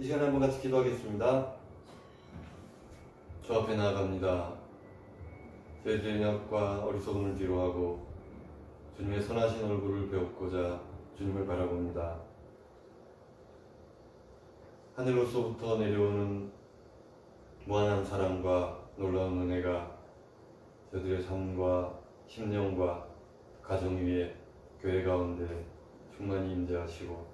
이 시간에 한번 같이 기도하겠습니다. 주 앞에 나아갑니다. 저희들의 연약과 어리석음을 뒤로하고 주님의 선하신 얼굴을 배우고자 주님을 바라봅니다. 하늘로서부터 내려오는 무한한 사랑과 놀라운 은혜가 저희들의 삶과 심령과 가정 위에 교회 가운데 충만히 임재하시고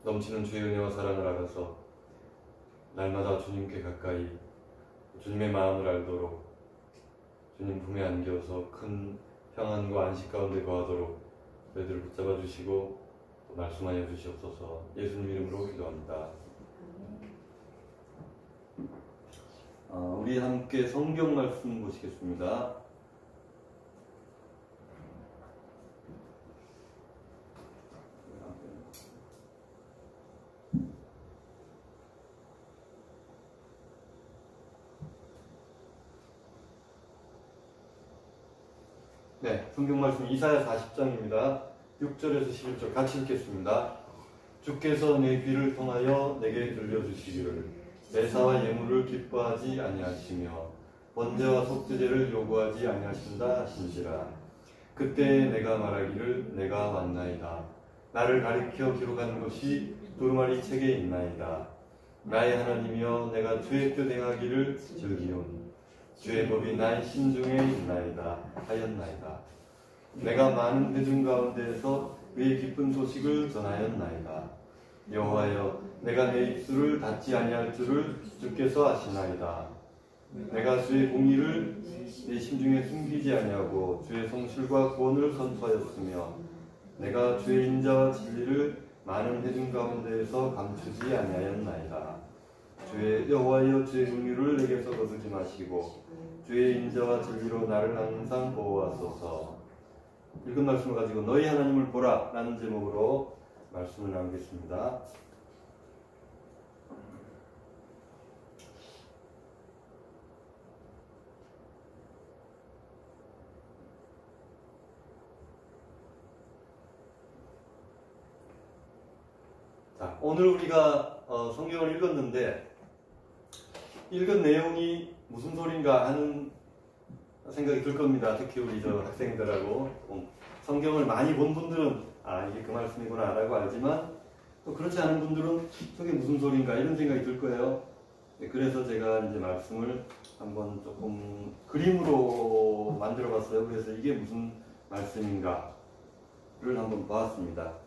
넘치는 주의 은혜와 사랑을 알아서 날마다 주님께 가까이 주님의 마음을 알도록 주님 품에 안겨서 큰 평안과 안식 가운데 거하도록 저희들을 붙잡아 주시고 또 말씀하여 주시옵소서. 예수님 이름으로 기도합니다. 우리 함께 성경 말씀 보시겠습니다. 네, 성경 말씀 이사야 40장입니다. 6절에서 11절 같이 읽겠습니다. 주께서 내 귀를 통하여 내게 들려주시기를 제사와 예물을 기뻐하지 아니하시며 번제와 속죄제를 요구하지 아니하신다 하신지라. 그때 내가 말하기를 내가 왔나이다. 나를 가리켜 기록한 것이 두루마리 책에 있나이다. 나의 하나님이여 내가 주의 뜻 행하기를 즐기오니 주의 법이 나의 심중에 있나이다 하였나이다. 내가 많은 회중 가운데에서 그의 기쁜 소식을 전하였나이다. 여호와여 내가 내 입술을 닫지 아니할 줄을 주께서 아시나이다. 내가 주의 공의를 내 심중에 숨기지 아니하고 주의 성실과 구원을 선포하였으며 내가 주의 인자와 진리를 많은 회중 가운데에서 감추지 아니하였나이다. 주의 여호와여 주의 긍휼을 내게서 거두지 마시고 주의 인자와 진리로 나를 항상 보호하소서. 읽은 말씀을 가지고 너희 하나님을 보라 라는 제목으로 말씀을 나누겠습니다. 자, 오늘 우리가 성경을 읽었는데 읽은 내용이 무슨 소린가 하는 생각이 들 겁니다. 특히 우리 저 학생들하고 성경을 많이 본 분들은 이게 그 말씀이구나 라고 알지만 또 그렇지 않은 분들은 저게 무슨 소린가 이런 생각이 들 거예요. 네, 그래서 제가 이제 말씀을 한번 조금 그림으로 만들어 봤어요. 그래서 이게 무슨 말씀인가를 한번 보았습니다.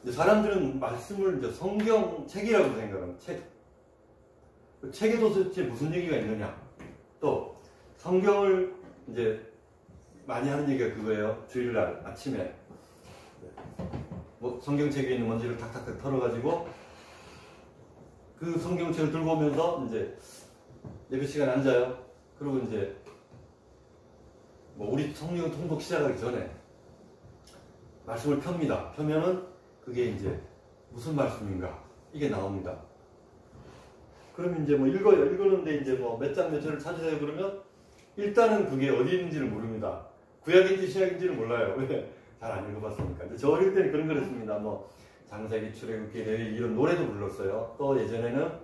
사람들은 말씀을 이제 성경책이라고 생각합니다. 책. 그 책에도 도대체 무슨 얘기가 있느냐. 또 성경을 이제 많이 하는 얘기가 그거예요. 주일날 아침에 뭐 성경책에 있는 먼지를 탁탁탁 털어가지고 그 성경책을 들고 오면서 이제 예배 시간에 앉아요. 그리고 이제 뭐 우리 성경 통독 시작하기 전에 말씀을 펴니다. 펴면은 그게 이제 무슨 말씀인가 이게 나옵니다. 그러면 이제 뭐 읽어요. 읽었는데 이제 뭐 몇 장 몇 절을 찾으세요. 그러면 일단은 그게 어디 있는지를 모릅니다. 구약인지 신약인지를 몰라요. 왜? 잘 안 읽어봤으니까. 근데 저 어릴 때는 그런 걸 했습니다. 뭐 장세기, 출애굽기, 레위기 이런 노래도 불렀어요. 또 예전에는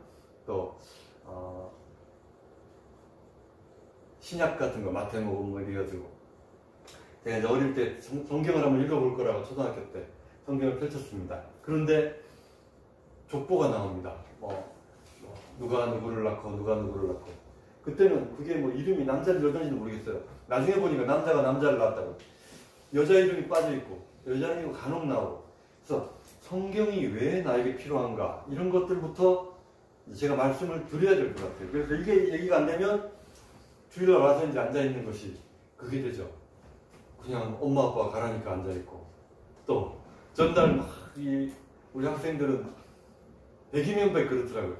또 신약 같은 거 마태복음 뭐 이래가지고 제가 이제 어릴 때 성경을 한번 읽어볼 거라고 초등학교 때 성경을 펼쳤습니다. 그런데 족보가 나옵니다. 누가 누구를 낳고 누가 누구를 낳고 그때는 그게 뭐 이름이 남자인지 여자인지도 모르겠어요. 나중에 보니까 남자가 남자를 낳았다고 여자 이름이 빠져있고 여자 이름이 간혹 나오고 그래서 성경이 왜 나에게 필요한가 이런 것들부터 제가 말씀을 드려야 될 것 같아요. 그래서 이게 얘기가 안 되면 주일날 와서 이제 앉아있는 것이 그게 되죠. 그냥 엄마 아빠가 가라니까 앉아있고 또 전날 막 우리 학생들은 100이명백 그렇더라고요.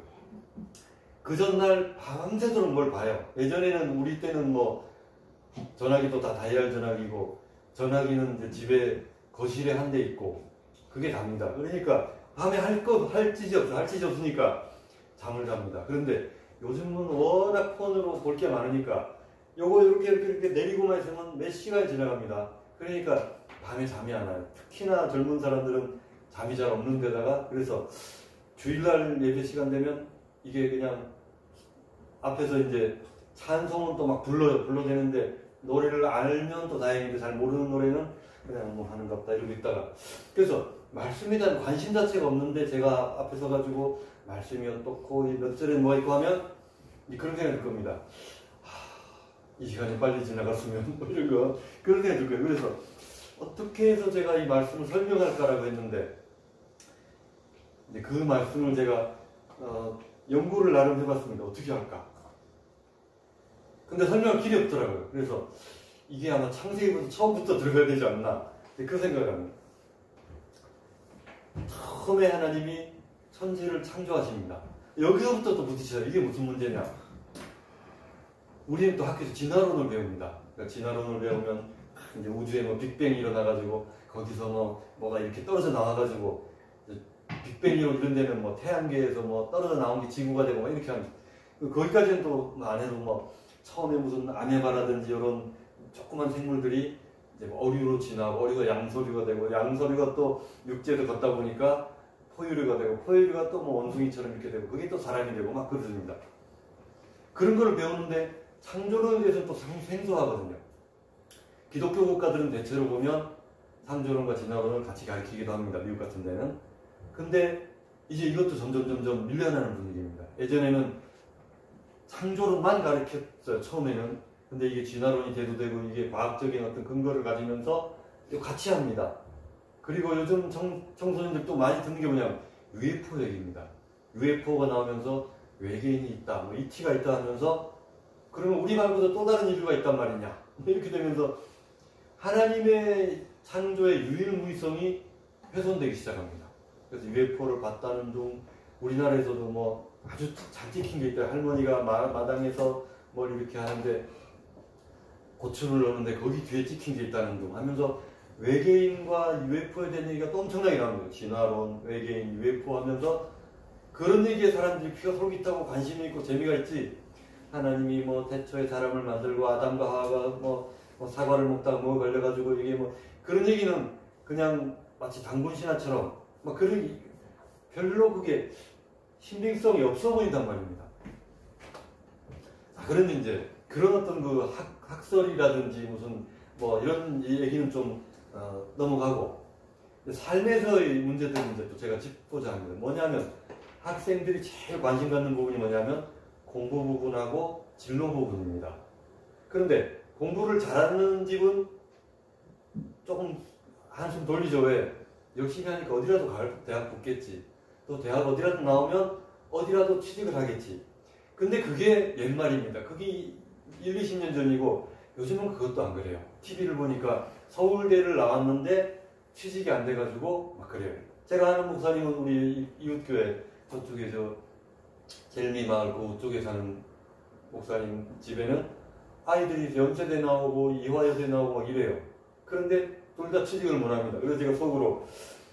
그 전날 밤새도록 뭘 봐요. 예전에는 우리 때는 뭐 전화기도 다 다이얼 전화기고, 전화기는 이제 집에 거실에 한 대 있고, 그게 답니다. 그러니까 밤에 할 짓이 없으니까 잠을 잡니다. 그런데 요즘은 워낙 폰으로 볼 게 많으니까 요거 이렇게 내리고만 있으면 몇 시간이 지나갑니다. 그러니까 밤에 잠이 안 와요. 특히나 젊은 사람들은 잠이 잘 없는 데다가, 그래서 주일날 예배 시간 되면 이게 그냥 앞에서 이제 찬송은 또 막 불러대는데, 노래를 알면 또 다행인데 잘 모르는 노래는 그냥 뭐 하는갑다 이러고 있다가, 그래서 말씀에 대한 관심 자체가 없는데 제가 앞에 서가지고 말씀이 어떻고 몇 절에 뭐 있고 하면 그런 생각이 들 겁니다. 이 시간이 빨리 지나갔으면 뭐 이런 거, 그런 생각이 들 거예요. 그래서 어떻게 해서 제가 이 말씀을 설명할까라고 했는데, 그 말씀을 제가 연구를 나름 해봤습니다. 어떻게 할까? 근데 설명할 길이 없더라고요. 그래서 이게 아마 창세기부터 처음부터 들어가야 되지 않나, 그 생각을 합니다. 처음에 하나님이 천지를 창조하십니다. 여기서부터 또 부딪혀요. 이게 무슨 문제냐? 우리는 또 학교에서 진화론을 배웁니다. 그러니까 진화론을 배우면 이제 우주에 뭐 빅뱅이 일어나가지고 거기서 뭐가 이렇게 떨어져 나와가지고 빅뱅이로 이런 데는 뭐 태양계에서 뭐 떨어져 나온 게 지구가 되고 막 이렇게 합니다. 거기까지는 또 안 해도 뭐 처음에 무슨 아메바라든지 이런 조그만 생물들이 이제 뭐 어류로 진화하고, 어류가 양서류가 되고, 양서류가 또 육지에서 걷다 보니까 포유류가 되고, 포유류가 또 뭐 원숭이처럼 이렇게 되고, 그게 또 사람이 되고 막 그렇습니다. 그런 걸 배우는데 창조론에 대해서는 또 생소하거든요. 기독교 국가들은 대체로 보면 창조론과 진화론을 같이 가르치기도 합니다. 미국 같은 데는. 근데 이제 이것도 점점 밀려나는 분위기입니다. 예전에는 창조론만 가르쳤어요, 처음에는. 근데 이게 진화론이 대두되고 이게 과학적인 어떤 근거를 가지면서 같이 합니다. 그리고 요즘 청소년들도 많이 듣는 게 뭐냐면 UFO 얘기입니다. UFO가 나오면서 외계인이 있다, 뭐 ET가 있다 하면서, 그러면 우리 말고도 또 다른 인류가 있단 말이냐, 이렇게 되면서 하나님의 창조의 유일무이성이 훼손되기 시작합니다. 그래서 UFO를 봤다는 둥, 우리나라에서도 뭐 아주 잘 찍힌 게 있다. 할머니가 마당에서 뭘 이렇게 하는데 고추를 넣는데 거기 뒤에 찍힌 게 있다는 둥 하면서 외계인과 UFO에 대한 얘기가 또 엄청나게 나옵니다. 진화론, 외계인, UFO 하면서 그런 얘기에 사람들이 피가 솔깃하고 관심이 있고 재미가 있지, 하나님이 뭐 태초에 사람을 만들고 아담과 하와가 뭐 사과를 먹다가 뭐 걸려가지고 이게 뭐 그런 얘기는 그냥 마치 단군 신화처럼 막 그런, 별로 그게 신빙성이 없어 보인단 말입니다. 그런데 이제 그런 어떤 그 학설이라든지 무슨 뭐 이런 얘기는 좀 넘어가고, 삶에서의 문제들은 이제 또 제가 짚고자 합니다. 뭐냐면 학생들이 제일 관심 갖는 부분이 뭐냐면 공부 부분하고 진로 부분입니다. 그런데 공부를 잘하는 집은 조금 한숨 돌리죠. 왜? 열심히 하니까 어디라도 대학 붙겠지. 또 대학 어디라도 나오면 어디라도 취직을 하겠지. 근데 그게 옛말입니다. 그게 1, 20년 전이고 요즘은 그것도 안 그래요. TV를 보니까 서울대를 나왔는데 취직이 안 돼가지고 막 그래요. 제가 아는 목사님은 우리 이웃교회 저쪽에 젤미마을 그쪽에 사는 목사님 집에는 아이들이 연세대 나오고 이화여대 나오고 막 이래요. 그런데 둘 다 취직을 못합니다. 그래서 제가 속으로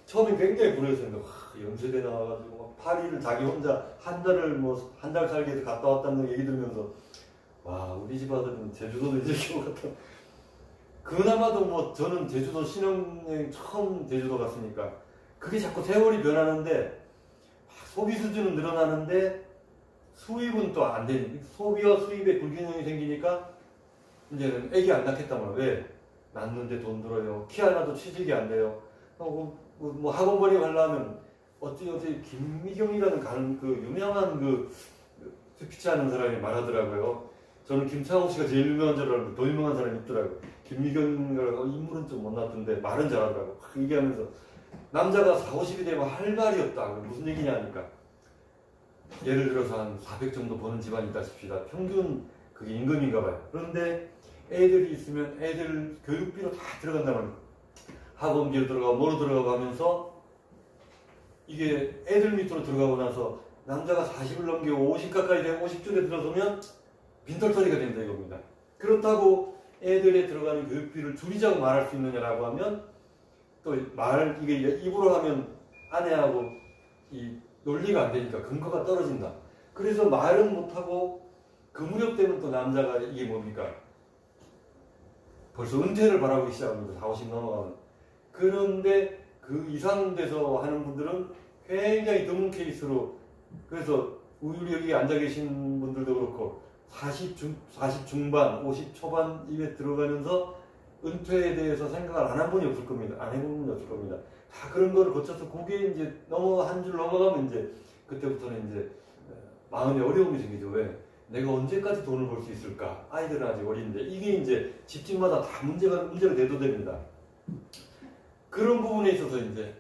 처음에 굉장히 불효했습니다. 연세대 나와가지고 막 파리를 자기 혼자 한 달 살기 위해서 갔다 왔다는 얘기 들으면서, 와, 우리 집 아들은 제주도도 이제 겨우 갔다. 그나마도 뭐 저는 제주도 신혼여행 처음 제주도 갔으니까 그게 자꾸 세월이 변하는데 소비 수준은 늘어나는데 수입은 또 안 되니, 소비와 수입의 불균형이 생기니까 이제는 애기 안 낳겠단 말이에요. 왜? 낳는데 돈 들어요. 키 하나도 취직이 안 돼요. 뭐 학원벌이 가려면 어찌 김미경이라는 그 유명한 그 스피치 하는 사람이 말하더라고요. 저는 김창호 씨가 제일 유명한 줄 알았는데 더 유명한 사람이 있더라고요. 김미경이라고, 인물은 좀 못났던데 말은 잘하더라고요. 얘기하면서 남자가 40, 50이 되면 할 말이 없다. 무슨 얘기냐 하니까, 예를 들어서 한 400 정도 버는 집안이 있다 칩시다. 평균 그게 임금인가 봐요. 그런데 애들이 있으면 애들 교육비로 다 들어간단 말이에요. 학원비로 들어가고 뭐로 들어가고 하면서 이게 애들 밑으로 들어가고 나서 남자가 40을 넘기고 50 가까이 되고 50줄에 들어서면 빈털터리가 된다 이겁니다. 그렇다고 애들에 들어가는 교육비를 줄이자고 말할 수 있느냐라고 하면 또 이게 입으로 하면 아내하고 이 논리가 안 되니까 근거가 떨어진다. 그래서 말은 못하고 그 무렵 되면 또 남자가 이게 뭡니까? 벌써 은퇴를 바라보기 시작합니다. 40, 50 넘어가면. 그런데 그 이상 돼서 하는 분들은 굉장히 드문 케이스로, 그래서 우리 여기 앉아 계신 분들도 그렇고 40 중반, 50 초반 입에 들어가면서 은퇴에 대해서 생각을 안 한 분이 없을 겁니다. 안 해본 분이 없을 겁니다. 다 그런 거를 거쳐서 그게 이제 한 줄 넘어가면 이제 그때부터는 이제 마음에 어려움이 생기죠. 왜? 내가 언제까지 돈을 벌 수 있을까? 아이들은 아직 어린데 이게 이제 집집마다 다 문제가 대두됩니다. 그런 부분에 있어서 이제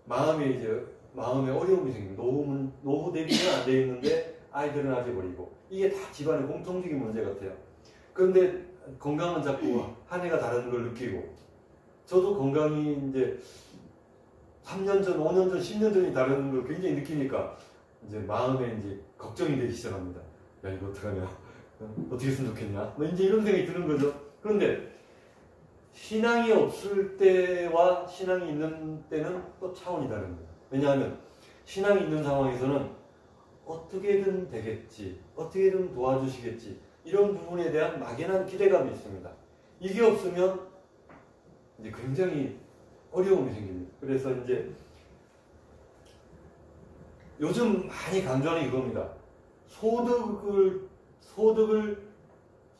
마음에 어려움이 생깁니다. 노후 대비는 안 되어 있는데 아이들은 아직 어리고 이게 다 집안의 공통적인 문제 같아요. 그런데 건강은 자꾸 한 해가 다른 걸 느끼고, 저도 건강이 이제 3년 전, 5년 전, 10년 전이 다른 걸 굉장히 느끼니까 이제 마음에 이제 걱정이 되기 시작합니다. 야, 이거 어떡하냐? 어떻게 했으면 좋겠냐? 뭐 이제 이런 생각이 드는 거죠. 그런데 신앙이 없을 때와 신앙이 있는 때는 또 차원이 다릅니다. 왜냐하면 신앙이 있는 상황에서는 어떻게든 되겠지, 어떻게든 도와주시겠지, 이런 부분에 대한 막연한 기대감이 있습니다. 이게 없으면 이제 굉장히 어려움이 생깁니다. 그래서 이제 요즘 많이 강조하는 이겁니다. 소득을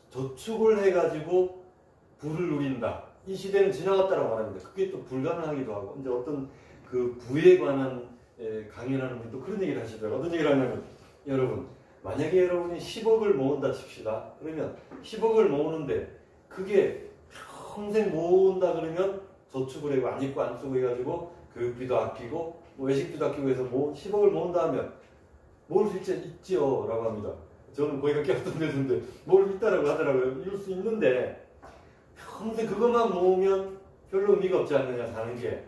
저축을 해가지고 부를 누린다. 이 시대는 지나갔다라고 말합니다. 그게 또 불가능하기도 하고, 이제 어떤 그 부에 관한 강연하는 분이 또 그런 얘기를 하시더라고요. 어떤 얘기를 하냐면, 여러분, 만약에 여러분이 10억을 모은다 칩시다. 그러면 10억을 모으는데 그게 평생 모은다 그러면 저축을 하고 안 입고 안 쓰고 해가지고 교육비도 아끼고 뭐 외식비도 아끼고 해서 10억을 모은다 하면 모을 수 있지요 라고 합니다. 저는 거기가 깨웠던 데서인데 모을 수 있다라고 하더라고요. 이럴 수 있는데 평생 그것만 모으면 별로 의미가 없지 않느냐, 사는 게.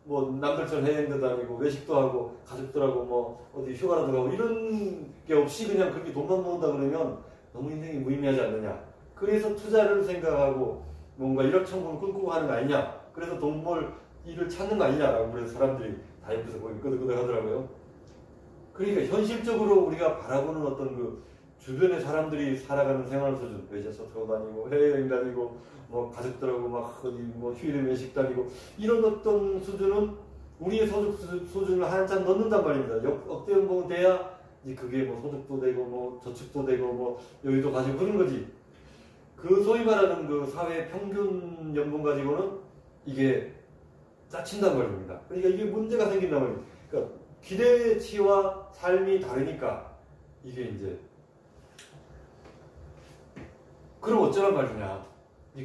뭐 남들처럼 해외여행도 다니고 외식도 하고 가족들하고 뭐 어디 휴가라도 가고 이런 게 없이 그냥 그렇게 돈만 모은다 그러면 너무 인생이 무의미하지 않느냐. 그래서 투자를 생각하고 뭔가 일확천금을 꿈꾸고 하는 거 아니냐. 그래서 돈 벌 일을 찾는 거 아니냐라고 그래서 사람들이 다 옆에서 거기 끄덕끄덕 하더라고요. 그러니까 현실적으로 우리가 바라보는 어떤 그 주변의 사람들이 살아가는 생활 수준, 외제차 타고 다니고 해외여행 다니고 뭐 가족들하고 막 어디 뭐 휴일에 외식 다니고 이런 어떤 수준은 우리의 소득 수준을 한참 넘는단 말입니다. 억대 연봉 돼야 이제 그게 뭐 소득도 되고 뭐 저축도 되고 뭐 여유도 가지고 그런 거지. 그 소위 말하는 그 사회 평균 연봉 가지고는 이게 짜친단 말입니다. 그러니까 이게 문제가 생긴단 말입니다. 그러니까 기대치와 삶이 다르니까 이게 이제 그럼 어쩌란 말이냐.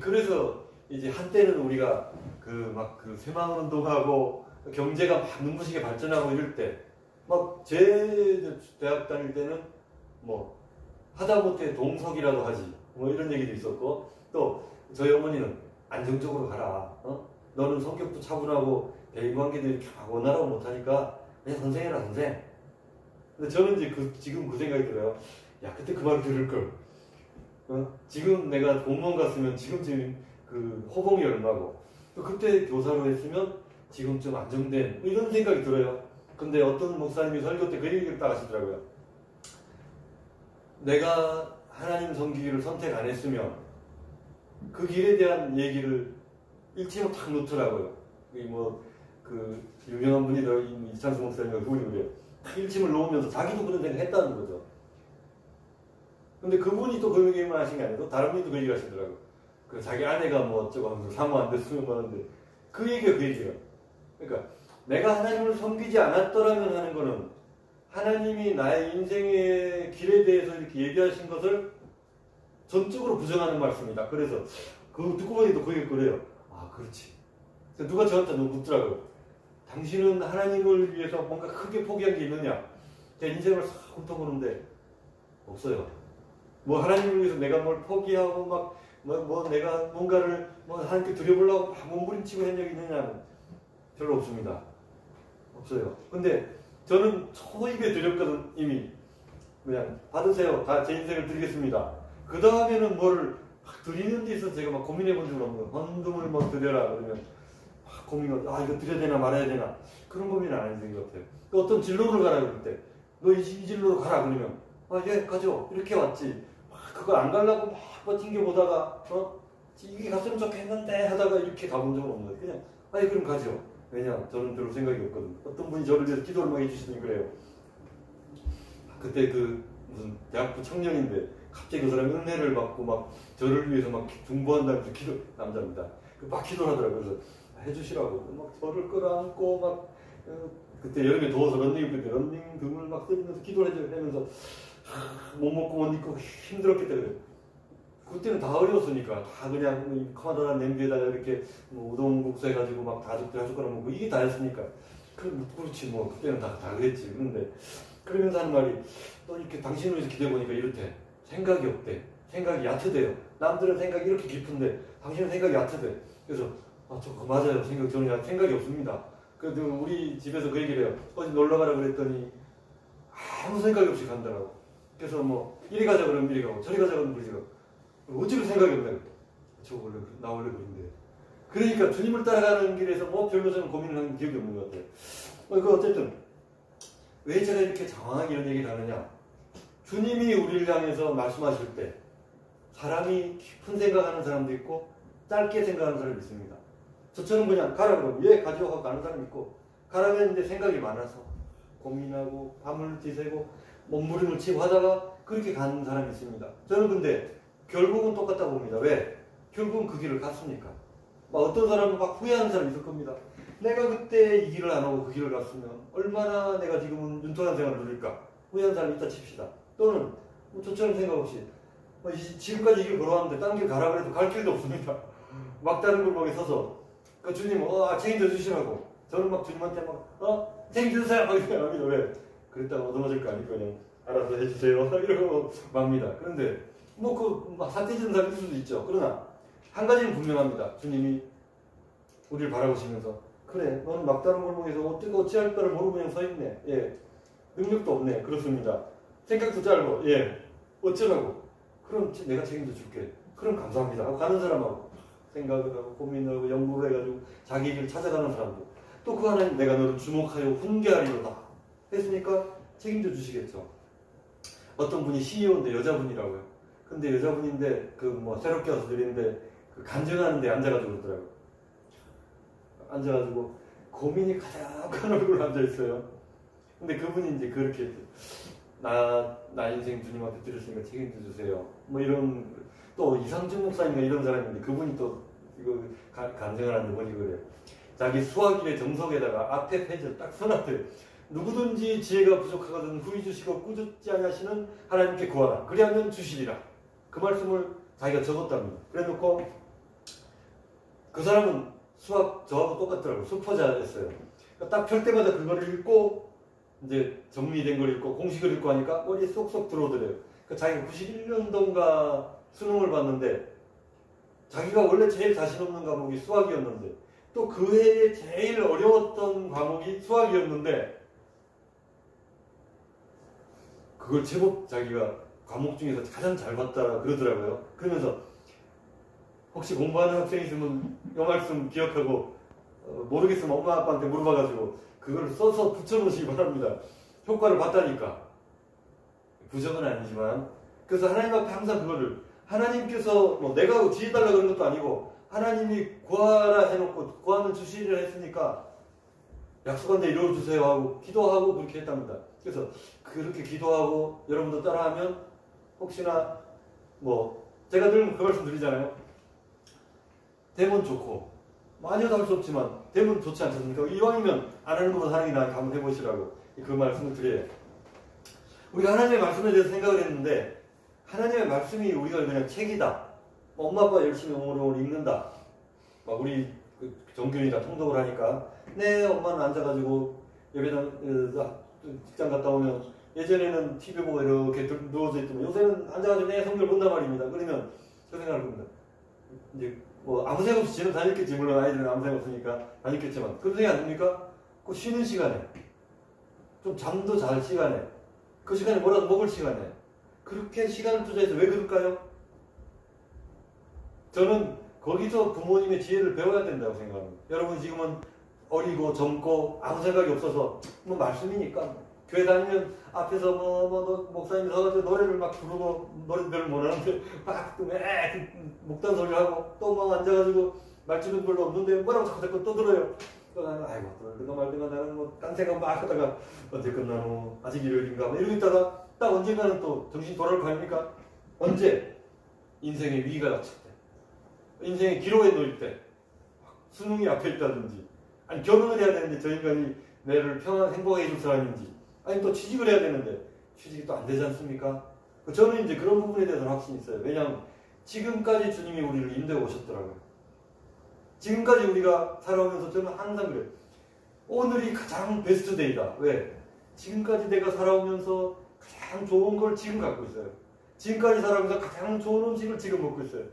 그래서 이제 한때는 우리가 그 새마을운동하고 경제가 막 눈부시게 발전하고 이럴 때 막 제 대학 다닐 때는 뭐 하다못해 동석이라도 하지 뭐 이런 얘기도 있었고, 또 저희 어머니는 안정적으로 가라. 너는 성격도 차분하고 대인관계도 이렇게 막 원활하고 못하니까 그냥 선생해라 선생. 근데 저는 이제 지금 그 생각이 들어요. 야, 그때 그 말을 들을 걸. 지금 내가 공무원 갔으면 지금쯤 그 호봉이 얼마고, 또 그때 교사로 했으면 지금쯤 안정된 이런 생각이 들어요. 근데 어떤 목사님이 설교 때 그 얘기를 딱 하시더라고요. 내가 하나님 섬기기를 선택 안 했으면 그 길에 대한 얘기를 일침을 탁 놓더라고요. 그 유명한 분이더 이창수 목사님과 그분이 그래요. 일침을 놓으면서 자기도 그런 생각 했다는 거죠. 근데 그분이 또 그 얘기만 하신 게 아니고 다른 분도 그 얘기 하시더라고요. 그 자기 아내가 뭐 어쩌고 하면서 사모 안 됐으면 하는데 그 얘기예요. 그러니까 내가 하나님을 섬기지 않았더라면 하는 거는 하나님이 나의 인생의 길에 대해서 이렇게 얘기하신 것을 전적으로 부정하는 말씀이다. 그래서 그 듣고 보니까 그 얘기 그래요. 아, 그렇지. 누가 저한테 묻더라고요. 당신은 하나님을 위해서 뭔가 크게 포기한 게 있느냐? 제 인생을 싹 훑어보는데 없어요. 뭐 하나님을 위해서 내가 뭘 포기하고 뭐 내가 뭔가를 뭐 하나님께 드려보려고 막 몸부림치고 한 적이 있느냐는 별로 없습니다. 없어요. 근데 저는 초입에 드렸거든. 이미 그냥 받으세요. 다 제 인생을 드리겠습니다. 그 다음에는 뭘 막 드리는 데 있어서 제가 막 고민해 본 적은 없는 거예요. 헌금을 뭐 드려라 그러면 막 고민을 이거 드려야 되나 말아야 되나 그런 고민은 안 했던 것 같아요. 어떤 진로를 가라 그럴 때 너 이 진로로 가라 그러면 예 가죠 이렇게 왔지. 막 그거 안 가려고 막 튕겨보다가 이게 갔으면 좋겠는데 하다가 이렇게 가본 적은 없는 거예요. 그냥 그럼 가죠. 왜냐 저는 별로 생각이 없거든요. 어떤 분이 저를 위해서 기도를 막 해주시더니 그래요. 그때 그 무슨 대학부 청년인데 갑자기 그 사람이 은혜를 받고 막 저를 위해서 막 중보한다면서 기도 남자입니다. 막 기도를 하더라고요. 그래서 해주시라고 막 저를 끌어안고 막 그때 여름에 더워서 런닝 등을 막 쓰면서 기도를 해주면서 못 먹고 못 입고 힘들었기 때문에 그때는 다 어려웠으니까 다 그냥 커다란 냄비에다가 이렇게 뭐 우동국수 해가지고 막 다죽거나 먹고 이게 다였으니까 그렇지 뭐 그때는 다 그랬지. 그런데 그러면서 하는 말이 또 이렇게 당신을 위해서 기대해보니까 이렇대. 생각이 없대. 생각이 얕으대요. 남들은 생각이 이렇게 깊은데 당신은 생각이 얕으대. 그래서 저 맞아요. 저는 생각이 없습니다. 그래도 우리 집에서 그 얘기를 해요. 어디 놀러 가라 그랬더니 아무 생각이 없이 간다라고. 그래서 뭐 이리 가자 그러면 이리 가고 저리 가자 그러면 저리 가고 어찌를 생각이 없네. 나 원래 그런데. 그러니까 주님을 따라가는 길에서 뭐 별로 저는 고민을 한 기억이 없는 것 같아요. 그 어쨌든 왜 제가 이렇게 장황하게 이런 얘기를 하느냐. 주님이 우리를 향해서 말씀하실 때 사람이 깊은 생각하는 사람도 있고 짧게 생각하는 사람이 있습니다. 저처럼 그냥 가라 그러면 예 가죠 하고 가는 사람이 있고 가라 그랬는데 생각이 많아서 고민하고 밤을 지새고 몸부림을 치고 하다가 그렇게 가는 사람이 있습니다. 저는 근데 결국은 똑같다고 봅니다. 왜? 결국은 그 길을 갔으니까. 막 어떤 사람은 막 후회하는 사람이 있을 겁니다. 내가 그때 이 길을 안 하고 그 길을 갔으면 얼마나 내가 지금은 윤통한 생활을 누릴까. 후회하는 사람이 있다 칩시다. 또는 뭐 저처럼 생각 없이 지금까지 이 길 걸어왔는데 딴 길 가라 그래도 갈 길도 없습니다. 막 다른 골목에 서서 주님 책임져 주시라고. 저는 막 주님한테 막 책임져 주세요 막 이렇게 합니다. 왜? 그랬다가 얻어맞을 거 아니까 그냥 알아서 해주세요 이러고 맙니다. 그런데 막 사태지는 사람일 수도 있죠. 그러나 한 가지는 분명합니다. 주님이 우리를 바라보시면서 그래 너는 막다른 골목에서 어찌할 바를 모르고 그냥 서있네. 예. 능력도 없네. 그렇습니다. 생각도 짧고 예. 어쩌라고. 그럼 내가 책임져 줄게. 그럼 감사합니다 하고 가는 사람하고 생각을 하고 고민을 하고 연구를 해가지고 자기 길을 찾아가는 사람도 또 그 하나님 내가 너를 주목하여 훈계하리로다 했으니까 책임져 주시겠죠. 어떤 분이 CEO인데 여자분이라고요. 근데 여자분인데 새롭게 와서 드리는데 간증하는데 앉아가지고 그러더라고요. 앉아가지고 고민이 가득 한 얼굴로 앉아있어요. 근데 그분이 이제 그렇게 나 인생 주님한테 드렸으니까 책임져 주세요. 뭐 이런 또 이상준 목사님과 이런 사람인데 그분이 또 이거 간증을 하는데 뭐지 그래요. 자기 수화길의 정석에다가 앞에 페이지를 딱 써놨대요. 누구든지 지혜가 부족하거든 후히 주시고 꾸짖지 아니하시는 하나님께 구하라. 그리하면 주시리라. 그 말씀을 자기가 적었답니다. 그래놓고 그 사람은 수학 저하고 똑같더라고요. 수포자였어요. 그러니까 딱 펼 때마다 그거를 읽고 이제 정리된 걸 읽고 공식을 읽고 하니까 머리에 쏙쏙 들어오더래요. 그러니까 자기가 91년도인가 수능을 봤는데 자기가 원래 제일 자신 없는 과목이 수학이었는데 또 그 해에 제일 어려웠던 과목이 수학이었는데 그걸 제법 자기가 과목 중에서 가장 잘 봤다 그러더라고요. 그러면서 혹시 공부하는 학생이 있으면 이 말씀 기억하고 모르겠으면 엄마 아빠한테 물어봐가지고 그걸 써서 붙여놓으시기 바랍니다. 효과를 봤다니까. 부정은 아니지만 그래서 하나님 앞에 항상 그거를 하나님께서 내가 지혜달라 그런 것도 아니고 하나님이 구하라 해놓고 구하면 주시리라 했으니까 약속한 데 이루어주세요 하고 기도하고 그렇게 했답니다. 그래서 그렇게 기도하고 여러분도 따라하면 혹시나 제가 늘 그 말씀 드리잖아요. 되면 좋고 아니어도 할 수 없지만 되면 좋지 않습니까? 이왕이면 안 하는 것보다 하는 게 나아 한번 해보시라고 그 말씀을 드려요. 우리가 하나님의 말씀에 대해서 생각을 했는데 하나님의 말씀이 우리가 그냥 책이다. 엄마 아빠 열심히 오늘 읽는다. 막 우리 정규이다 통독을 하니까 내 엄마는 앉아가지고 예배당 직장 갔다 오면 예전에는 TV 보고 이렇게 누워져 있더만 요새는 앉아가지고 내 성경 본단 말입니다. 그러면 그 생각을 합니다. 이제 아무 생각 없이 지금 다녔겠지. 물론 아이들은 아무 생각 없으니까 다녔겠지만 그런 생각 안 듭니까? 그 쉬는 시간에 좀 잠도 잘 시간에 그 시간에 뭐라도 먹을 시간에 그렇게 시간을 투자해서 왜 그럴까요? 저는 거기서 부모님의 지혜를 배워야 된다고 생각합니다. 여러분 지금은 어리고 젊고 아무 생각이 없어서 뭐 말씀이니까 교회 다니면 앞에서 목사님 서가지고 노래를 막 부르고 노래들을 못하는데 막 목단 소리를 하고 또 막 앉아가지고 말주는 별로 없는데 뭐라고 자꾸 떠들어요. 아이고 떠들든가 말든가 나는 뭐 딴 생각 막 하다가 언제 끝나노 아직 일요일인가 뭐 이러고 있다가 딱 언젠가는 또 정신 돌아올 거 아닙니까? 언제? 인생의 위기가 닥칠 때, 인생의 기로에 놓일 때, 수능이 앞에 있다든지, 아니 결혼을 해야 되는데 저 인간이 내를 평안 행복하게 해줄 사람인지, 아니 또 취직을 해야 되는데 취직이 또 안 되지 않습니까? 저는 이제 그런 부분에 대해서는 확신이 있어요. 왜냐하면 지금까지 주님이 우리를 인도해 오셨더라고요. 지금까지 우리가 살아오면서 저는 항상 그래요. 오늘이 가장 베스트 데이다. 왜? 지금까지 내가 살아오면서 가장 좋은 걸 지금 갖고 있어요. 지금까지 살아오면서 가장 좋은 음식을 지금 먹고 있어요.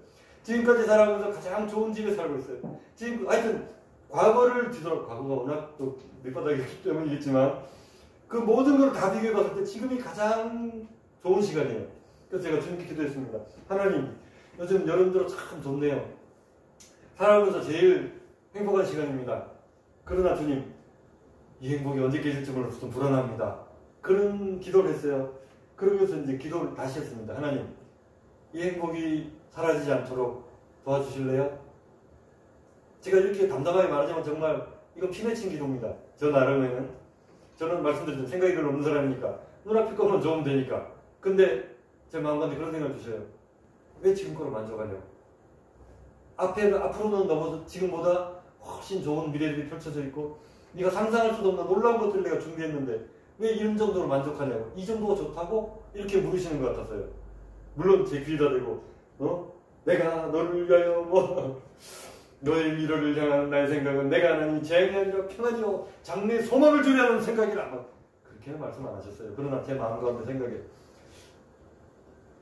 지금까지 살아오면서 가장 좋은 집에 살고 있어요. 지금 하여튼 과거를 뒤돌아, 과거가 워낙 또 밑바닥이기 때문이겠지만 그 모든 걸 다 비교해 봤을 때 지금이 가장 좋은 시간이에요. 그래서 제가 주님께 기도했습니다. 하나님, 요즘 여름 들어 참 좋네요. 살아오면서 제일 행복한 시간입니다. 그러나 주님, 이 행복이 언제 깨질지 몰라서 좀 불안합니다. 그런 기도를 했어요. 그러면서 이제 기도를 다시 했습니다. 하나님, 이 행복이 사라지지 않도록 도와주실래요? 제가 이렇게 담담하게 말하지만 정말 이건 피맺힌 기도입니다. 저 나름에는. 저는 말씀드렸죠. 생각이 별로 없는 사람이니까. 눈앞에 것만 좋으면 되니까. 근데 제 마음가운데 그런 생각을 주셔요. 왜 지금 거로 만족하냐고. 앞으로는 넘어서 지금보다 훨씬 좋은 미래들이 펼쳐져 있고 네가 상상할 수도 없는 놀라운 것들을 내가 준비했는데 왜 이런 정도로 만족하냐고. 이 정도가 좋다고? 이렇게 물으시는 것 같았어요. 물론 제 귀에다 대고 내가 너를 위하여 너의 미래를 향한 나의 생각은 내가 하는 재앙이 아니라 평안이요 장래의 소망을 주려는 생각이라. 그렇게는 말씀 안 하셨어요. 그러나 제 마음 가운데 생각에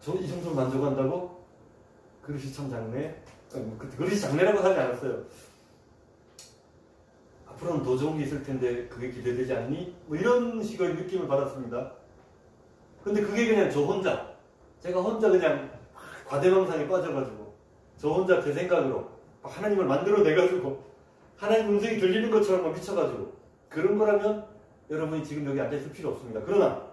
저 이 정도로 만족한다고? 그릇이 참 작네. 그릇이 작네라고 하지 않았어요. 앞으로는 더 좋은 게 있을 텐데 그게 기대되지 않니? 뭐 이런 식의 느낌을 받았습니다. 근데 그게 그냥 저 혼자, 제가 혼자 그냥 과대망상에 빠져가지고 저 혼자 제 생각으로 하나님을 만들어내가지고 하나님 음성이 들리는 것처럼 미쳐가지고 그런 거라면 여러분이 지금 여기 앉아있을 필요 없습니다. 그러나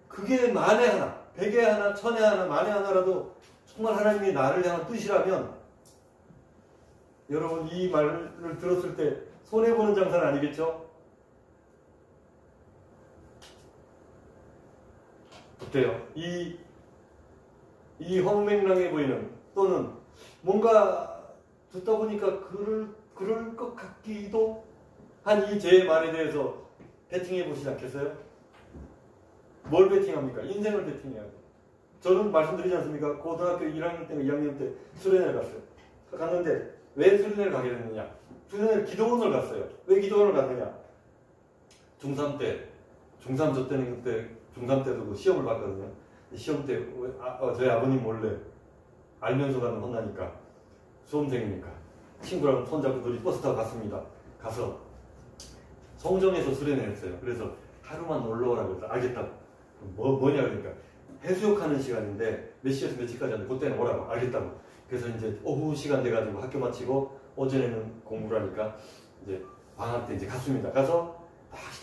그게 만에 하나, 백에 하나, 천에 하나, 만에 하나라도 정말 하나님이 나를 향한 뜻이라면 여러분 이 말을 들었을 때 손해보는 장사는 아니겠죠? 어때요? 이 허무맹랑해 보이는 또는 뭔가 듣다 보니까 그럴 것 같기도 한 이 제 말에 대해서 배팅해 보시지 않겠어요? 뭘 배팅합니까? 인생을 배팅해야 돼요. 저는 말씀드리지 않습니까? 고등학교 1학년 때나 2학년 때 수련회를 갔어요. 갔는데 왜 수련회를 가게 됐느냐? 수련회를 기도원을 갔어요. 왜 기도원을 갔느냐? 중3 때, 중3 저 때는 그때 중3 때도 그 시험을 봤거든요. 시험 때 저희 아버님 몰래 알면서 가면 혼나니까 수험생이니까 친구랑 손잡고 둘이 버스 타고 갔습니다. 가서 성정에서 수련회를 했어요. 그래서 하루만 놀러 오라고 해서 알겠다고. 뭐냐 그러니까 해수욕하는 시간인데 몇 시에서 몇 시까지 하는데 그때는 오라고. 알겠다고. 그래서 이제 오후 시간 돼가지고 학교 마치고 오전에는 공부를 하니까 이제 방학 때 이제 갔습니다. 가서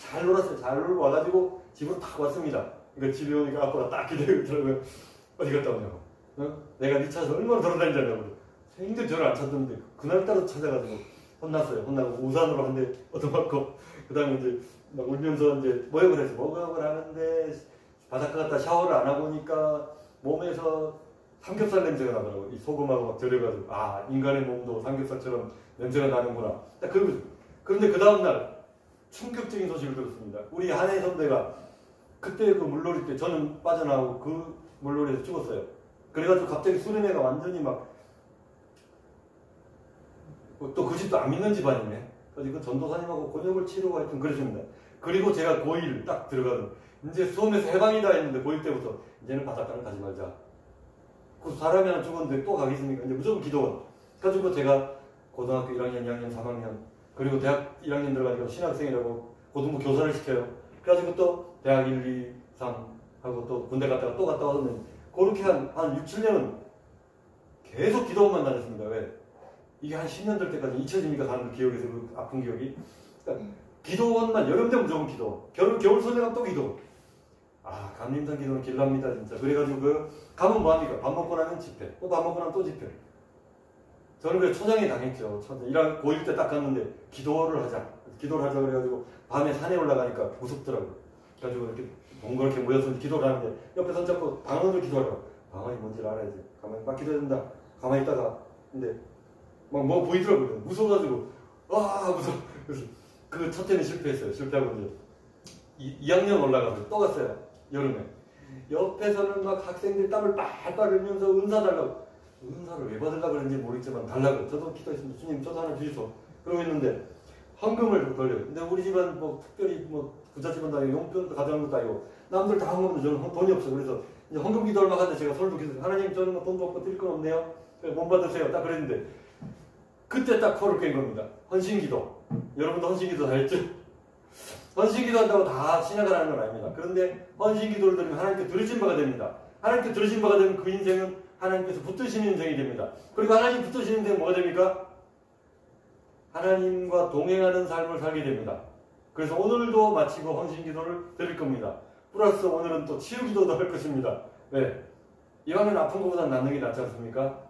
잘 놀았어요. 잘 놀고 와가지고 집으로 딱 왔습니다. 그러니까 집에 오니까 아빠가 딱 기다리고 있더라고요. 어디 갔다 오냐고. 내가 네 차에서 얼마나 돌아다니냐고. 생들 저를 안 찾던데 그날따라 찾아가지고 혼났어요. 혼나고 우산으로 한 대 얻어맞고 그 다음에 이제 막 울면서 이제 모욕을 해서 목욕을 하는데 바닷가 갔다 샤워를 안 하고 오니까 몸에서 삼겹살 냄새가 나더라고요. 이 소금하고 막 절여가지고 인간의 몸도 삼겹살처럼 냄새가 나는구나. 딱 그런데 그 다음날 충격적인 소식을 들었습니다. 우리 한혜 선배가 그때 그 물놀이 때 저는 빠져나오고 그 물놀이에서 죽었어요. 그래가지고 갑자기 수련회가 완전히 막 또 그 집도 안 믿는 집안이네. 그래서 그 전도사님하고 곤욕을 치르고 하여튼 그랬습니다. 그리고 제가 고1 딱 들어가는 이제 수험에서 해방이다 했는데 고1 때부터 이제는 바닷가는 가지 말자. 그 사람이 하나 죽었는데 또 가겠습니까? 이제 무조건 기도원. 그래가지고 제가 고등학교 1학년, 2학년, 3학년 그리고 대학 1학년 들어가니까 신학생이라고 고등부 교사를 시켜요. 그래가지고 또 대학 1, 2, 3 하고 또 군대 갔다가 또 갔다 왔는데 그렇게 한 6, 7년은 계속 기도원만 다녔습니다. 왜? 이게 한 10년 될 때까지 잊혀집니까? 사람들 기억에서 그 아픈 기억이. 그러니까 기도원만 여름 되면 무조건 기도. 겨울 소녀가 또 기도. 아, 감림산 기도는 길랍니다 진짜. 그래가지고 가면 뭐합니까? 밥 먹고 나면 집회. 또 밥 먹고 나면 또 집회. 저는 그래 초장에 당했죠. 일학 고1 때 딱 갔는데 기도를 하자 그래가지고 밤에 산에 올라가니까 무섭더라고요. 그래가지고 이렇게 동그랗게 모여서 기도를 하는데 옆에 손잡고 방언을 기도하라고. 방언이 뭔지를 알아야지. 가만히 막 기도해야 된다. 가만히 있다가 근데 막 뭐 보이더라고요. 무서워가지고 무서워. 그래서 그 첫 해는 실패했어요. 실패하고 이제 2학년 올라가서 또 갔어요. 여름에. 옆에서는 막 학생들이 땀을 빨빨 흘리면서 은사 달라고. 은사를 왜 받으려고 그런지 모르겠지만 달라고. 저도 기도했습니다. 주님 저도 하나 주시소. 그러고 있는데 헌금을 돌려요. 근데 우리 집안 뭐 특별히 뭐 부잣집은 다 용돈도 가져간 것도 아니고 남들 다 헌금도 저는 돈이 없어요. 그래서 이제 헌금 기도 얼마 하는데 제가 손을 기도해요. 하나님 저는 뭐 돈도 없고 드릴 건 없네요. 못 받으세요. 딱 그랬는데 그때 딱 코를 깬 겁니다. 헌신기도. 여러분도 헌신기도 다 했죠? 헌신기도 한다고 다 신약을 하는 건 아닙니다. 그런데 헌신기도를 드리면 하나님께 들으신 바가 됩니다. 하나님께 들으신 바가 되면 그 인생은 하나님께서 붙드시는 인생이 됩니다. 그리고 하나님 붙드시는 인생은 뭐가 됩니까? 하나님과 동행하는 삶을 살게 됩니다. 그래서 오늘도 마치고 헌신기도를 드릴 겁니다. 플러스 오늘은 또 치유기도도 할 것입니다. 왜? 이왕은 아픈 것보다 낫는 게 낫지 않습니까?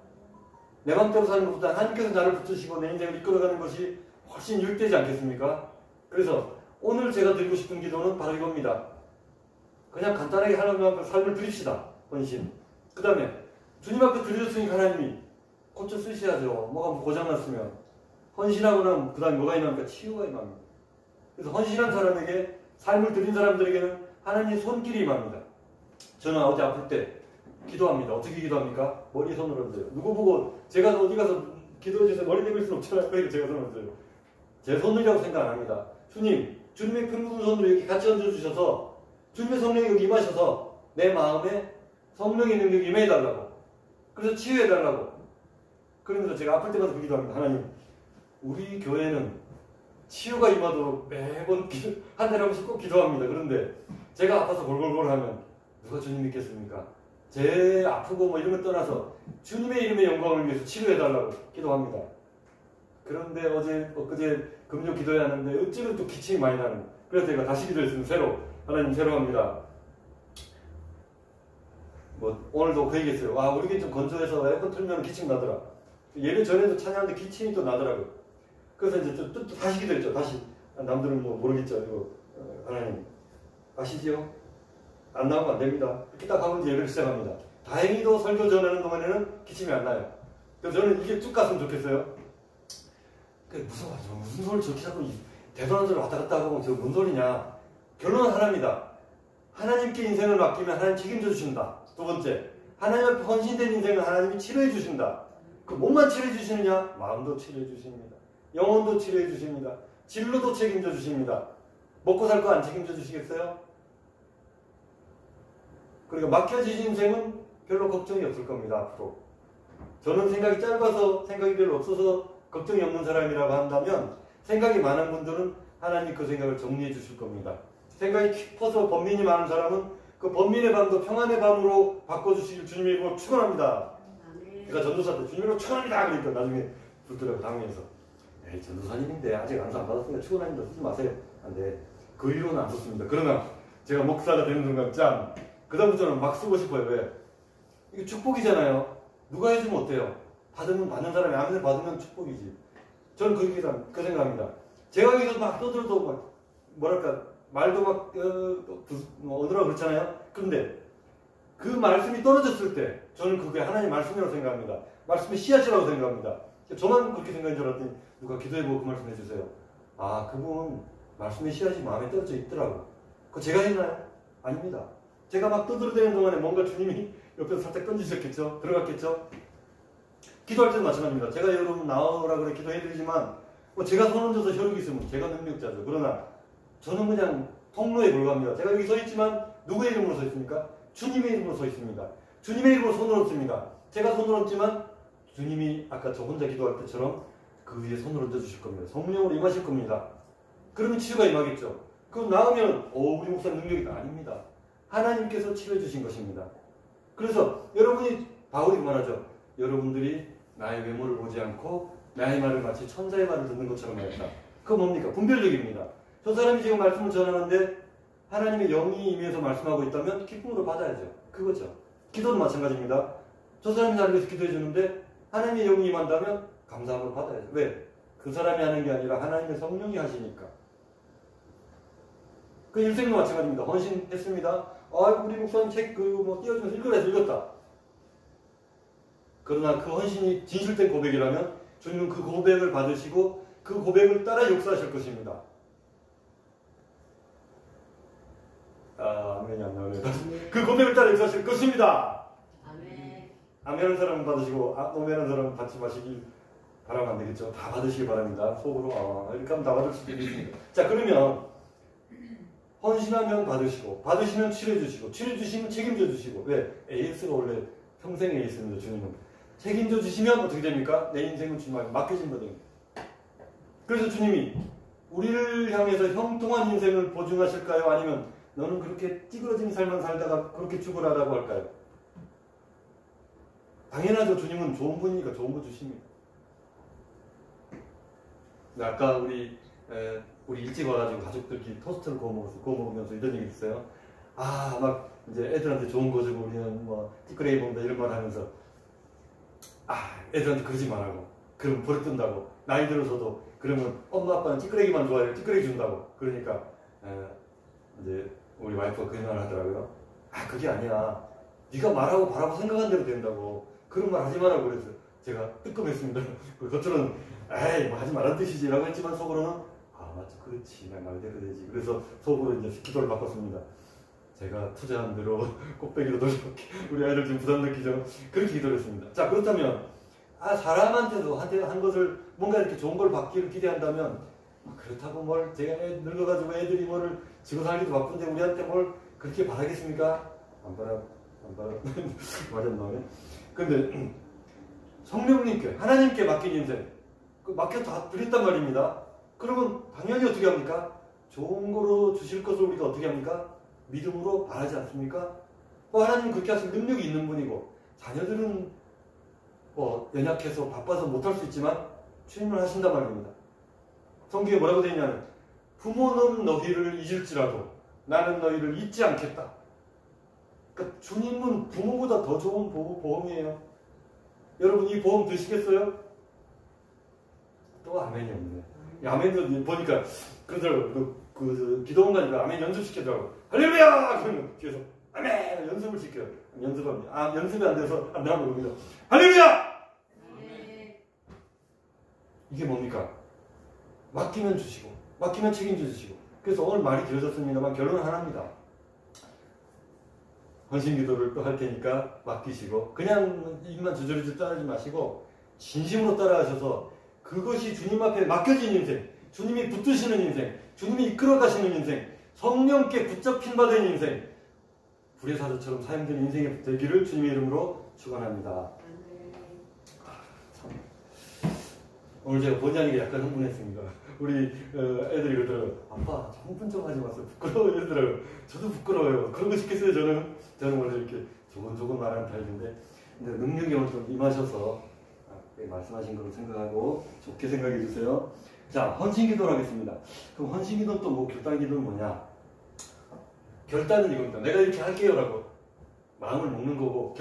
내 맘대로 사는 것보다 하나님께서 나를 붙드시고 내 인생을 이끌어가는 것이 훨씬 유익되지 않겠습니까? 그래서 오늘 제가 드리고 싶은 기도는 바로 이겁니다. 그냥 간단하게 하나님 앞에 삶을 드립시다. 헌신. 그 다음에 주님 앞에 드려줬으니까 하나님이 고쳐 쓰셔야죠. 뭐가 고장났으면. 헌신하고 나면 그 다음에 뭐가 임합니까? 치유가 임합니다. 그래서 헌신한 사람에게 삶을 드린 사람들에게는 하나님의 손길이 임합니다. 저는 어제 아플 때 기도합니다. 어떻게 기도합니까? 머리에 손을 얹어요. 누구 보고 제가 어디 가서 기도해주세요. 머리 내밀 수는 없잖아요. 그러니까 제가 손을 얹어요. 제 손이라고 생각 안 합니다. 주님의 큰 묻은 손으로 이렇게 같이 얹어주셔서 주님의 성령이 여기 임하셔서 내 마음에 성령의 능력이 임해달라고. 그래서 치유해달라고. 그러면서 제가 아플 때마다 그 기도합니다. 하나님, 우리 교회는 치유가 임하도록 매번 한 달에 한 번씩 꼭 기도합니다. 그런데 제가 아파서 골골골 하면 누가 주님 믿겠습니까? 제 아프고 뭐 이런 거 떠나서 주님의 이름의 영광을 위해서 치료해달라고 기도합니다. 그런데 엊그제 금요 기도해야 하는데 어찌는 또 기침이 많이 나는. 그래서 제가 다시 기도했습니다. 하나님 새로 합니다. 뭐 오늘도 그 얘기했어요. 와 우리 게 좀 건조해서 에어컨 틀면 기침 나더라. 예배 전에도 찬양하는데 기침이 또 나더라고요. 그래서 이제 또 다시 기도했죠. 다시. 남들은 뭐 모르겠죠. 이거 하나님 아시지요? 안 나오면 안 됩니다. 이렇게 딱 하면 이제 예배를 시작합니다. 다행히도 설교 전하는 동안에는 기침이 안 나요. 그래서 저는 이게 쭉 갔으면 좋겠어요. 무서워하죠. 무슨 소리를 저렇게 자꾸 대단한 소리를 왔다 갔다 하고 저 뭔 소리냐. 결론은 하나입니다. 하나님께 인생을 맡기면 하나님 책임져 주신다. 두 번째, 하나님 앞에 헌신된 인생을 하나님이 치료해 주신다. 그 몸만 치료해 주시느냐? 마음도 치료해 주십니다. 영혼도 치료해 주십니다. 진로도 책임져 주십니다. 먹고 살 거 안 책임져 주시겠어요? 그러니까 막혀진 인생은 별로 걱정이 없을 겁니다. 앞으로. 저는 생각이 짧아서 생각이 별로 없어서 걱정이 없는 사람이라고 한다면 생각이 많은 분들은 하나님이 그 생각을 정리해 주실 겁니다. 생각이 깊어서 번민이 많은 사람은 그 번민의 밤도 평안의 밤으로 바꿔주실 주님의 이름으로 축원합니다. 그러니까 전도사 때 주님으로 축원합니다. 그러니까 나중에 불더라고 당면에서 에이 전도사님인데 아직 안수 안 받았으니까 축원합니다. 쓰지 마세요. 안 돼. 그 이유로는 안 썼습니다. 그러나 제가 목사가 되는 순간 짠. 그 다음부터는 막 쓰고 싶어요. 왜? 이게 축복이잖아요. 누가 해주면 어때요? 받는 사람이 아멘을 받으면 축복이지. 저는 그렇게 생각합니다. 제가 여기서 막 떠들어도 막 뭐랄까 말도 막 어느라고 그렇잖아요. 그런데 그 말씀이 떨어졌을 때 저는 그게 하나님 말씀이라고 생각합니다. 말씀의 씨앗이라고 생각합니다. 저만 그렇게 생각인 줄 알았더니 누가 기도해보고 그 말씀 해주세요. 아 그분 말씀의 씨앗이 마음에 떨어져 있더라고. 그거 제가 했나요? 아닙니다. 제가 막 떠들어대는 동안에 뭔가 주님이 옆에서 살짝 던지셨겠죠? 들어갔겠죠? 기도할 때도 마찬가지입니다. 제가 여러분 나오라 그래 기도해드리지만 뭐 제가 손 얹어서 혈육이 있으면 제가 능력자죠. 그러나 저는 그냥 통로에 불과합니다. 제가 여기 서 있지만 누구의 이름으로 서 있습니까? 주님의 이름으로 서 있습니다. 주님의 이름으로 손을 얹습니다. 제가 손을 얹지만 주님이 아까 저 혼자 기도할 때처럼 그 위에 손을 얹어주실 겁니다. 성령으로 임하실 겁니다. 그러면 치유가 임하겠죠. 그럼 나오면 우리 목사님 능력이 아닙니다. 하나님께서 치료해 주신 것입니다. 그래서 여러분이 바울이 말하죠. 여러분들이 나의 외모를 보지 않고 나의 말을 마치 천사의 말을 듣는 것처럼 하였다. 그거 뭡니까? 분별력입니다. 저 사람이 지금 말씀을 전하는데 하나님의 영이 임해서 말씀하고 있다면 기쁨으로 받아야죠. 그거죠. 기도도 마찬가지입니다. 저 사람이 나를 위해서 기도해 주는데 하나님의 영이 임한다면 감사함으로 받아야죠. 왜? 그 사람이 하는 게 아니라 하나님의 성령이 하시니까. 그 인생도 마찬가지입니다. 헌신했습니다. 우리 목사님 책 띄워주면서 읽으라 해서 읽었다. 그러나 그 헌신이 진실된 고백이라면 주님은 그 고백을 받으시고 그 고백을 따라 역사하실 것입니다. 아멘이 안 나오네요. 그 고백을 따라 역사하실 것입니다. 아멘. 아멘하는 사람은 받으시고 노멘하는 사람은 받지 마시길 바라면 안 되겠죠. 다 받으시기 바랍니다. 속으로 이렇게 하면 다 받을 수도 있습니다. 자, 그러면 헌신하면 받으시고 받으시면 치료해주시고 치료해주시면 책임져주시고. 왜? AS가 원래 평생 AS입니다. 주님은 책임져 주시면 어떻게 됩니까? 내 인생은 주님에게 맡겨진 거거든요. 그래서 주님이 우리를 향해서 형통한 인생을 보증하실까요? 아니면 너는 그렇게 찌그러진 삶만 살다가 그렇게 죽으라라고 할까요? 당연하죠. 주님은 좋은 분이니까 좋은 거 주십니다. 아까 우리 일찍 와가지고 가족들끼리 토스트를 구워 먹으면서 이런 얘기 있어요. 막 이제 애들한테 좋은 거 주고 우리는 찌끄레기 먹는다 이런 말 하면서 애들한테 그러지 말라고. 그러면 버릇든다고. 나이 들어서도 그러면 엄마 아빠는 찌끄레기만 좋아해요. 찌끄레기 준다고. 그러니까 이제 우리 와이프가 그 말을 하더라고요. 그게 아니야. 네가 말하고 바라고 생각한 대로 된다고. 그런 말 하지 말라고 그래서 제가 뜨끔했습니다. 겉으로는 하지 말란 뜻이지 라고 했지만 속으로는 맞죠. 그렇지. 내 말대로 되지. 그래서 속으로 이제 기도를 바꿨습니다. 제가 투자한 대로 꽃배기로 돌려볼게. 우리 아이들 지금 부담 느끼죠? 그렇게 기도를 했습니다. 자, 그렇다면 사람한테도 한 것을 뭔가 이렇게 좋은 걸 받기를 기대한다면 그렇다고 뭘 제가 늙어가지고 애들이 뭐를 지고 살기도 바쁜데 우리한테 뭘 그렇게 바라겠습니까? 안 바라 말이 안 나오네. 근데 성령님께 하나님께 맡긴 인생 맡겨 다 드렸단 말입니다. 그러면 당연히 어떻게 합니까? 좋은 거로 주실 것을 우리가 어떻게 합니까? 믿음으로 바라지 않습니까? 하나님은 그렇게 하실 능력이 있는 분이고 자녀들은 연약해서 바빠서 못할 수 있지만 주님을 하신단 말입니다. 성경에 뭐라고 되어 있냐면 부모는 너희를 잊을지라도 나는 너희를 잊지 않겠다. 그러니까 주님은 부모보다 더 좋은 보험이에요. 여러분 이 보험 드시겠어요? 또 아멘이 없네. 아멘도 보니까 그러더라고요. 그 기도원가니까 아멘 연습시키더라고요. 할렐루야! 그러면 뒤에서 아멘! 연습을 시켜요. 연습합니다. 연습이 안 돼서 안 나오는 겁니다. 할렐루야! 이게 뭡니까? 맡기면 주시고 맡기면 책임져 주시고. 그래서 오늘 말이 길어졌습니다만 결론은 하나입니다. 헌신기도를 또 할 테니까 맡기시고 그냥 입만 주저리주 따르지 마시고 진심으로 따라하셔서 그것이 주님 앞에 맡겨진 인생, 주님이 붙드시는 인생, 주님이 이끌어 가시는 인생, 성령께 붙잡힌 바 된 인생, 불의 사자처럼 사용된 인생이 되기를 주님의 이름으로 축원합니다. 오늘 제가 본의 아니게 약간 흥분했습니다. 우리 애들이 그러더라고요. 아빠 흥분 좀 하지 마세요. 부끄러워요. 이러더라고요. 저도 부끄러워요. 그런 거 시켰어요. 저는 원래 이렇게 조곤조곤 말하는 타입인데 근데 능력이 오늘 좀 임하셔서 말씀하신 걸로 생각하고 좋게 생각해 주세요. 자, 헌신기도를 하겠습니다. 그럼 헌신기도는 또 결단기도는 뭐냐? 결단은 이겁니다. 내가 이렇게 할게요 라고 마음을 먹는 거고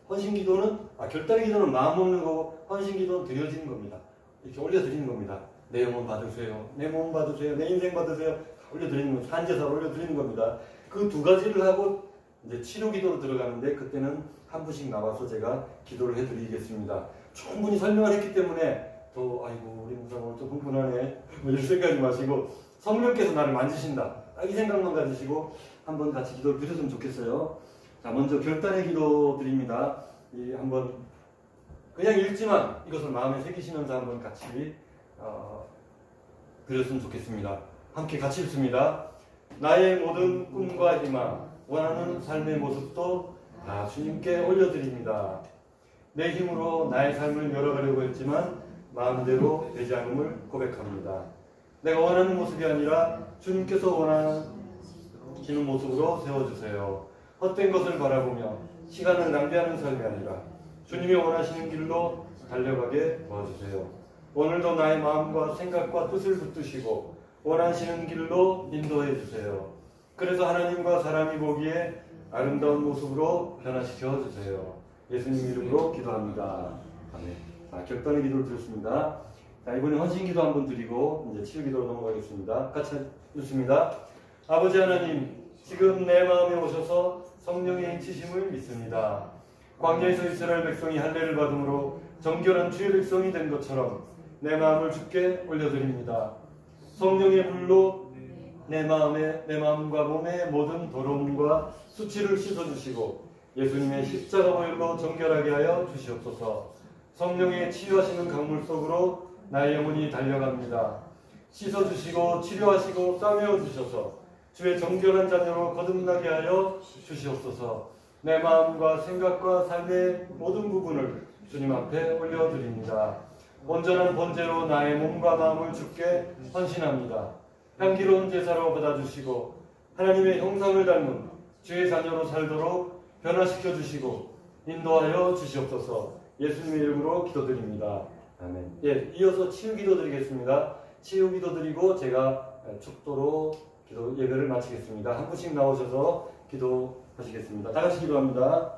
헌신기도는 결단의 기도는 마음 먹는 거고 헌신기도는 드려지는 겁니다. 이렇게 올려드리는 겁니다. 내 영혼 받으세요. 내 몸 받으세요. 내 인생 받으세요. 올려드리는 거, 산제사로 올려드리는 겁니다. 그 두 가지를 하고 이제 치료기도로 들어가는데 그때는 한 분씩 나와서 제가 기도를 해드리겠습니다. 충분히 설명을 했기 때문에 아이고 우리 목사 오늘 좀 흥분하네 이런 생각하지 마시고 성령께서 나를 만지신다 딱 이 생각만 가지시고 한번 같이 기도를 드렸으면 좋겠어요. 자, 먼저 결단의 기도 드립니다. 한번 그냥 읽지만 이것을 마음에 새기시면서 한번 같이 드렸으면 좋겠습니다. 함께 같이 읽습니다. 나의 모든 꿈과 희망, 원하는 삶의 모습도 다 주님께 올려드립니다. 내 힘으로 나의 삶을 열어가려고 했지만 마음대로 되지 않음을 고백합니다. 내가 원하는 모습이 아니라 주님께서 원하시는 모습으로 세워주세요. 헛된 것을 바라보며 시간을 낭비하는 삶이 아니라 주님이 원하시는 길로 달려가게 도와주세요. 오늘도 나의 마음과 생각과 뜻을 붙드시고 원하시는 길로 인도해 주세요. 그래서 하나님과 사람이 보기에 아름다운 모습으로 변화시켜 주세요. 예수님 이름으로 기도합니다. 아멘. 자, 결단의 기도를 드렸습니다. 자, 이번에 헌신 기도 한번 드리고 이제 치유 기도로 넘어가겠습니다. 같이 읽습니다. 아버지 하나님, 지금 내 마음에 오셔서 성령의 인치심을 믿습니다. 광야에서 이스라엘 백성이 할례를 받음으로 정결한 주의 백성이 된 것처럼 내 마음을 주께 올려드립니다. 성령의 불로 내 마음과 몸의 모든 더러움과 수치를 씻어주시고 예수님의 십자가 보혈로 정결하게 하여 주시옵소서. 성령의 치유하시는 강물 속으로 나의 영혼이 달려갑니다. 씻어주시고 치료하시고 싸매어 주셔서 주의 정결한 자녀로 거듭나게 하여 주시옵소서. 내 마음과 생각과 삶의 모든 부분을 주님 앞에 올려드립니다. 온전한 번제로 나의 몸과 마음을 주께 헌신합니다. 향기로운 제사로 받아주시고 하나님의 형상을 닮은 주의 자녀로 살도록 변화시켜 주시고 인도하여 주시옵소서. 예수님의 이름으로 기도드립니다. 아멘. 예, 이어서 치유 기도 드리겠습니다. 치유 기도 드리고 제가 축도로 기도 예배를 마치겠습니다. 한 분씩 나오셔서 기도하시겠습니다. 다 같이 기도합니다.